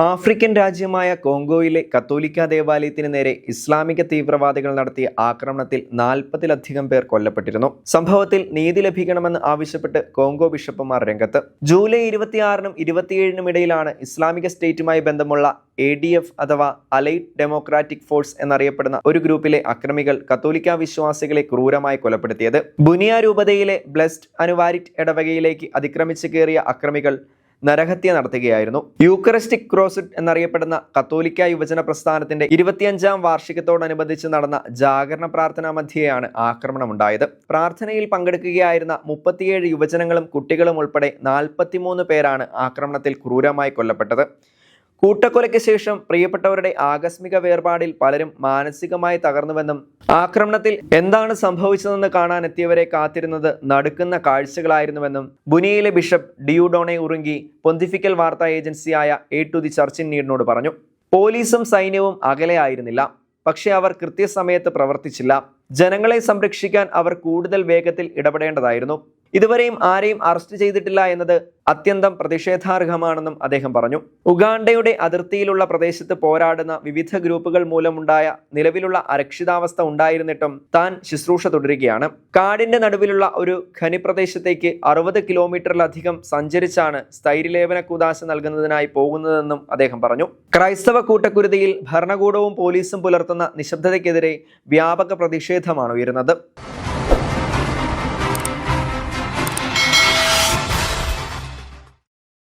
African രാജ്യമായ കോങ്കോയിലെ കത്തോലിക്ക ദേവാലയത്തിന് നേരെ ഇസ്ലാമിക തീവ്രവാദികൾ നടത്തിയ ആക്രമണത്തിൽ 40-ലധികം പേർ കൊല്ലപ്പെട്ടിരുന്നു. സംഭവത്തിൽ നീതി ലഭിക്കണമെന്ന് ആവശ്യപ്പെട്ട് കോങ്കോ ബിഷപ്പുമാർ രംഗത്ത്. ജൂലൈ 26-നും 27-നും ഇടയിലാണ് ഇസ്ലാമിക സ്റ്റേറ്റുമായി ബന്ധമുള്ള ADF അഥവാ അലൈഡ് ഡെമോക്രാറ്റിക് ഫോഴ്സ് എന്നറിയപ്പെടുന്ന ഒരു ഗ്രൂപ്പിലെ അക്രമികൾ കത്തോലിക്ക വിശ്വാസികളെ ക്രൂരമായി കൊലപ്പെടുത്തിയത്. ബുനിയ രൂപതയിലെ ബ്ലെസ്ഡ് അനുവാരിറ്റ് ഇടവകയിലേക്ക് അതിക്രമിച്ച് കയറിയ അക്രമികൾ നരഹത്യ നടത്തുകയായിരുന്നു. യൂക്കറിസ്റ്റിക് ക്രോസ്ഡ് എന്നറിയപ്പെടുന്ന കത്തോലിക്ക യുവജന പ്രസ്ഥാനത്തിന്റെ 25-ാം വാർഷികത്തോടനുബന്ധിച്ച് നടന്ന ജാഗരണ പ്രാർത്ഥനാ മധ്യേയാണ് ആക്രമണമുണ്ടായത്. പ്രാർത്ഥനയിൽ പങ്കെടുക്കുകയായിരുന്ന 37 യുവജനങ്ങളും കുട്ടികളും ഉൾപ്പെടെ 43 പേരാണ് ആക്രമണത്തിൽ ക്രൂരമായി കൊല്ലപ്പെട്ടത്. കൂട്ടക്കൊലയ്ക്ക് ശേഷം പ്രിയപ്പെട്ടവരുടെ ആകസ്മിക വേർപാടിൽ പലരും മാനസികമായി തകർന്നുവെന്നും ആക്രമണത്തിൽ എന്താണ് സംഭവിച്ചതെന്ന് കാണാനെത്തിയവരെ കാത്തിരുന്നത് നടുക്കുന്ന കാഴ്ചകളായിരുന്നുവെന്നും ബുനിയയിലെ ബിഷപ്പ് ഡിയുഡോണെ ഉറുങ്കി പൊന്തിഫിക്കൽ വാർത്താ ഏജൻസിയായ aid to the church in നീഡിനോട് പറഞ്ഞു. പോലീസും സൈന്യവും അകലെയായിരുന്നില്ല, പക്ഷേ അവർ കൃത്യസമയത്ത് പ്രവർത്തിച്ചില്ല. ജനങ്ങളെ സംരക്ഷിക്കാൻ അവർ കൂടുതൽ വേഗത്തിൽ ഇടപെടേണ്ടതായിരുന്നു. ഇതുവരെയും ആരെയും അറസ്റ്റ് ചെയ്തിട്ടില്ല എന്നത് അത്യന്തം പ്രതിഷേധാർഹമാണെന്നും അദ്ദേഹം പറഞ്ഞു. ഉഗാണ്ടയുടെ അതിർത്തിയിലുള്ള പ്രദേശത്ത് പോരാടുന്ന വിവിധ ഗ്രൂപ്പുകൾ മൂലമുണ്ടായ നിലവിലുള്ള അരക്ഷിതാവസ്ഥ ഉണ്ടായിരുന്നിട്ടും താൻ ശുശ്രൂഷ തുടരുകയാണ്. കാടിന്റെ നടുവിലുള്ള ഒരു ഖനിപ്രദേശത്തേക്ക് 60 കിലോമീറ്ററിലധികം സഞ്ചരിച്ചാണ് സ്ഥൈര്യലേപന കൂദാശ നൽകുന്നതിനായി പോകുന്നതെന്നും അദ്ദേഹം പറഞ്ഞു. ക്രൈസ്തവ കൂട്ടക്കുരുതിയിൽ ഭരണകൂടവും പോലീസും പുലർത്തുന്ന നിശബ്ദതയ്ക്കെതിരെ വ്യാപക പ്രതിഷേധമാണ് ഉയരുന്നത്.